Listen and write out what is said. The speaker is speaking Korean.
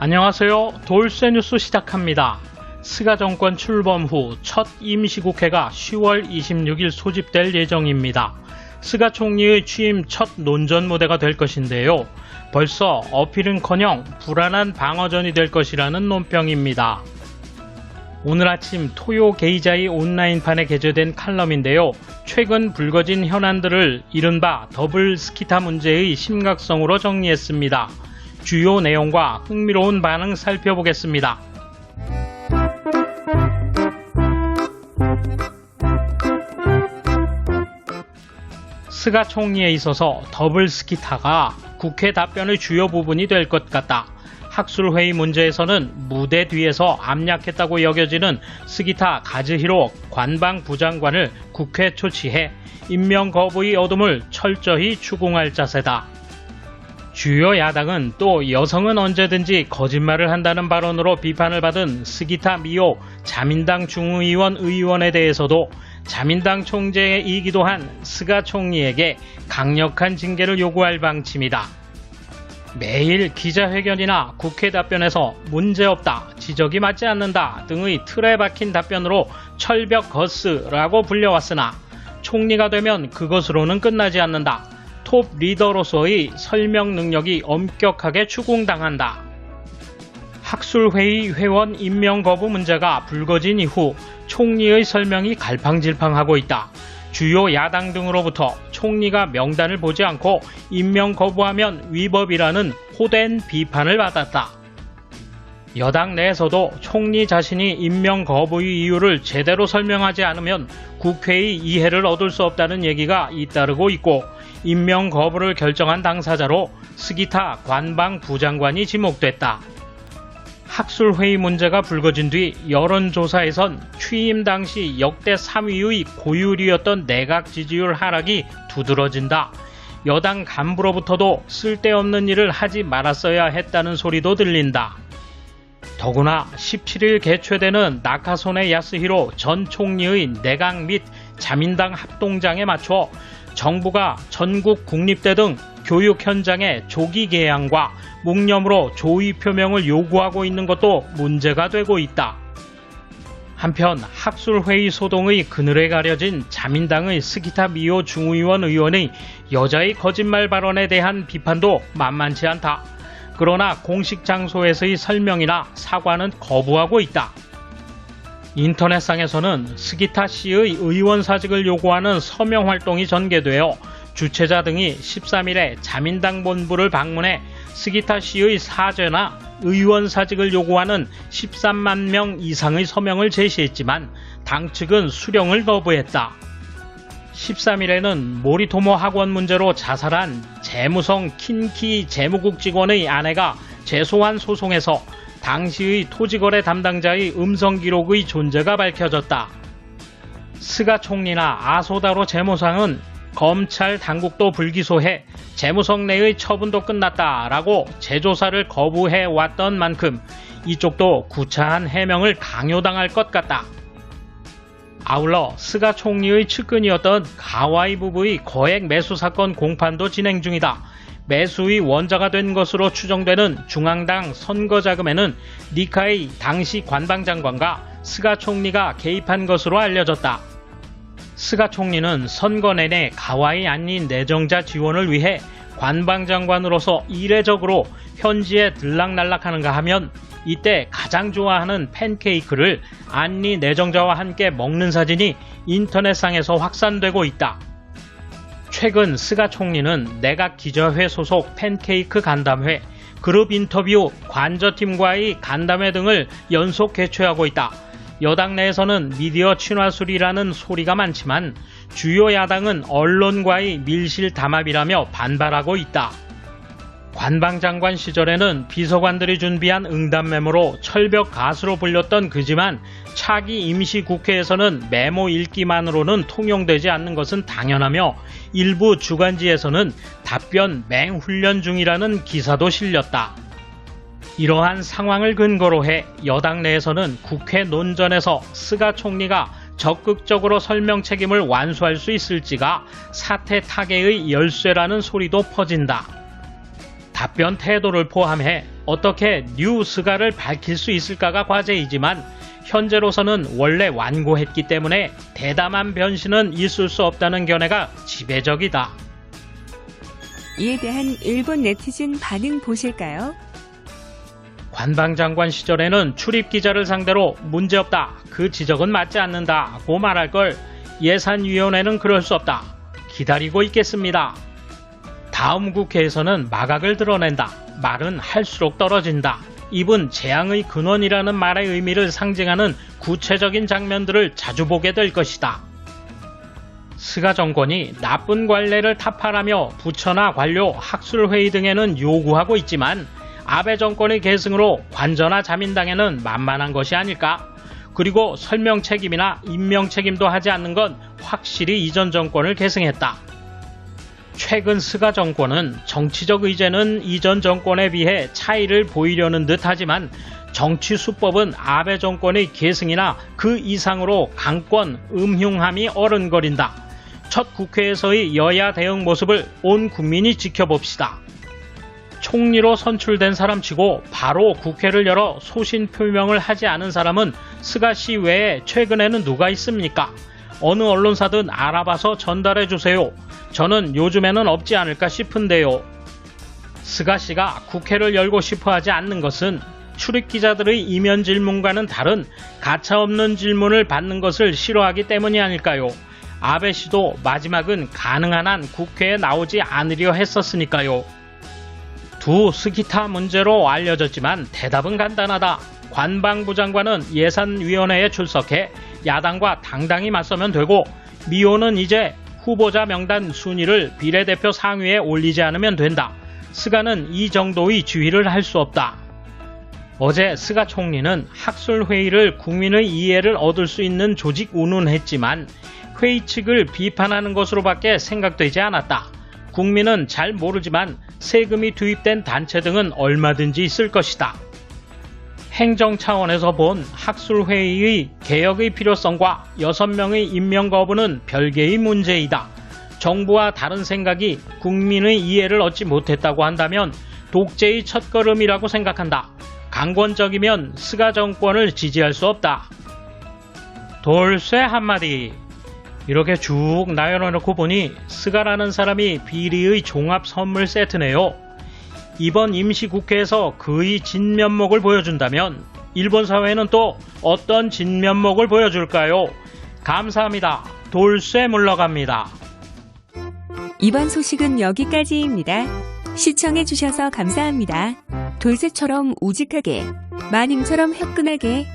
안녕하세요. 돌쇠 뉴스 시작합니다. 스가 정권 출범 후 첫 임시국회가 10월 26일 소집될 예정입니다. 스가 총리의 취임 첫 논전 무대가 될 것인데요. 벌써 어필은커녕 불안한 방어전이 될 것이라는 논평입니다. 오늘 아침 토요 게이자이 온라인판에 게재된 칼럼인데요. 최근 불거진 현안들을 이른바 더블 스키타 문제의 심각성으로 정리했습니다. 주요 내용과 흥미로운 반응 살펴보겠습니다. 스가 총리에 있어서 더블 스키타가 국회 답변의 주요 부분이 될 것 같다. 학술회의 문제에서는 무대 뒤에서 압력했다고 여겨지는 스기타 가즈히로 관방부장관을 국회 초치해 임명 거부의 어둠을 철저히 추궁할 자세다. 주요 야당은 또 여성은 언제든지 거짓말을 한다는 발언으로 비판을 받은 스기타 미오 자민당 중의원 의원에 대해서도 자민당 총재이기도 한 스가 총리에게 강력한 징계를 요구할 방침이다. 매일 기자회견이나 국회 답변에서 문제없다, 지적이 맞지 않는다 등의 틀에 박힌 답변으로 철벽 거스라고 불려왔으나 총리가 되면 그것으로는 끝나지 않는다. 톱 리더로서의 설명 능력이 엄격하게 추궁당한다. 학술회의 회원 임명 거부 문제가 불거진 이후 총리의 설명이 갈팡질팡하고 있다. 주요 야당 등으로부터 총리가 명단을 보지 않고 임명 거부하면 위법이라는 호된 비판을 받았다. 여당 내에서도 총리 자신이 임명 거부의 이유를 제대로 설명하지 않으면 국회의 이해를 얻을 수 없다는 얘기가 잇따르고 있고, 임명 거부를 결정한 당사자로 스기타 관방부장관이 지목됐다. 학술회의 문제가 불거진 뒤 여론조사에선 취임 당시 역대 3위의 고율이었던 내각 지지율 하락이 두드러진다. 여당 간부로부터도 쓸데없는 일을 하지 말았어야 했다는 소리도 들린다. 더구나 17일 개최되는 나카소네 야스히로 전 총리의 내각 및 자민당 합동장에 맞춰 정부가 전국 국립대 등 교육 현장의 조기 개양과 묵념으로 조의 표명을 요구하고 있는 것도 문제가 되고 있다. 한편 학술회의 소동의 그늘에 가려진 자민당의 스기타 미오 중의원 의원의 여자의 거짓말 발언에 대한 비판도 만만치 않다. 그러나 공식 장소에서의 설명이나 사과는 거부하고 있다. 인터넷상에서는 스기타 씨의 의원사직을 요구하는 서명활동이 전개되어 주최자 등이 13일에 자민당 본부를 방문해 스기타 씨의 사죄나 의원사직을 요구하는 13만 명 이상의 서명을 제시했지만 당 측은 수령을 거부했다. 13일에는 모리토모 학원 문제로 자살한 재무성 킨키 재무국 직원의 아내가 제소한 소송에서 당시의 토지거래 담당자의 음성 기록의 존재가 밝혀졌다. 스가 총리나 아소다로 재무상은 검찰 당국도 불기소해 재무성 내의 처분도 끝났다라고 재조사를 거부해 왔던 만큼 이쪽도 구차한 해명을 강요당할 것 같다. 아울러 스가 총리의 측근이었던 가와이 부부의 거액 매수 사건 공판도 진행 중이다. 매수의 원자가 된 것으로 추정되는 중앙당 선거자금에는 니카이 당시 관방장관과 스가 총리가 개입한 것으로 알려졌다. 스가 총리는 선거 내내 가와이 안니 내정자 지원을 위해 관방장관으로서 이례적으로 현지에 들락날락하는가 하면 이때 가장 좋아하는 팬케이크를 안니 내정자와 함께 먹는 사진이 인터넷상에서 확산되고 있다. 최근 스가 총리는 내각 기자회 소속 팬케이크 간담회, 그룹 인터뷰, 관저팀과의 간담회 등을 연속 개최하고 있다. 여당 내에서는 미디어 친화술이라는 소리가 많지만 주요 야당은 언론과의 밀실 담합이라며 반발하고 있다. 관방장관 시절에는 비서관들이 준비한 응답 메모로 철벽 가수로 불렸던 그지만 차기 임시국회에서는 메모 읽기만으로는 통용되지 않는 것은 당연하며 일부 주간지에서는 답변 맹훈련 중이라는 기사도 실렸다. 이러한 상황을 근거로 해 여당 내에서는 국회 논전에서 스가 총리가 적극적으로 설명 책임을 완수할 수 있을지가 사태 타개의 열쇠라는 소리도 퍼진다. 답변 태도를 포함해 어떻게 뉴 스가를 밝힐 수 있을까가 과제이지만 현재로서는 원래 완고했기 때문에 대담한 변신은 있을 수 없다는 견해가 지배적이다. 이에 대한 일본 네티즌 반응 보실까요? 관방장관 시절에는 출입기자를 상대로 문제없다, 그 지적은 맞지 않는다고 말할 걸 예산위원회는 그럴 수 없다, 기다리고 있겠습니다. 다음 국회에서는 마각을 드러낸다, 말은 할수록 떨어진다. 이분 재앙의 근원이라는 말의 의미를 상징하는 구체적인 장면들을 자주 보게 될 것이다. 스가 정권이 나쁜 관례를 타파하며 부처나 관료, 학술회의 등에는 요구하고 있지만 아베 정권의 계승으로 관저나 자민당에는 만만한 것이 아닐까? 그리고 설명 책임이나 임명 책임도 하지 않는 건 확실히 이전 정권을 계승했다. 최근 스가 정권은 정치적 의제는 이전 정권에 비해 차이를 보이려는 듯 하지만 정치 수법은 아베 정권의 계승이나 그 이상으로 강권, 음흉함이 어른거린다. 첫 국회에서의 여야 대응 모습을 온 국민이 지켜봅시다. 총리로 선출된 사람치고 바로 국회를 열어 소신 표명을 하지 않은 사람은 스가 씨 외에 최근에는 누가 있습니까? 어느 언론사든 알아봐서 전달해 주세요. 저는 요즘에는 없지 않을까 싶은데요. 스가 씨가 국회를 열고 싶어 하지 않는 것은 출입기자들의 이면 질문과는 다른 가차없는 질문을 받는 것을 싫어하기 때문이 아닐까요? 아베 씨도 마지막은 가능한 한 국회에 나오지 않으려 했었으니까요. 두 스기타 문제로 알려졌지만 대답은 간단하다. 관방부 장관은 예산위원회에 출석해 야당과 당당히 맞서면 되고, 미호는 이제 후보자 명단 순위를 비례대표 상위에 올리지 않으면 된다. 스가는 이 정도의 지휘를 할 수 없다. 어제 스가 총리는 학술회의를 국민의 이해를 얻을 수 있는 조직 운운했지만 회의 측을 비판하는 것으로밖에 생각되지 않았다. 국민은 잘 모르지만 세금이 투입된 단체 등은 얼마든지 있을 것이다. 행정 차원에서 본 학술회의의 개혁의 필요성과 6명의 임명 거부는 별개의 문제이다. 정부와 다른 생각이 국민의 이해를 얻지 못했다고 한다면 독재의 첫걸음이라고 생각한다. 강권적이면 스가 정권을 지지할 수 없다. 돌쇠 한마디. 이렇게 쭉 나열해놓고 보니 스가라는 사람이 비리의 종합 선물 세트네요. 이번 임시국회에서 그의 진면목을 보여준다면 일본 사회는 또 어떤 진면목을 보여줄까요? 감사합니다. 돌쇠 물러갑니다. 이번 소식은 여기까지입니다. 시청해주셔서 감사합니다. 돌쇠처럼 우직하게, 마님처럼 화끈하게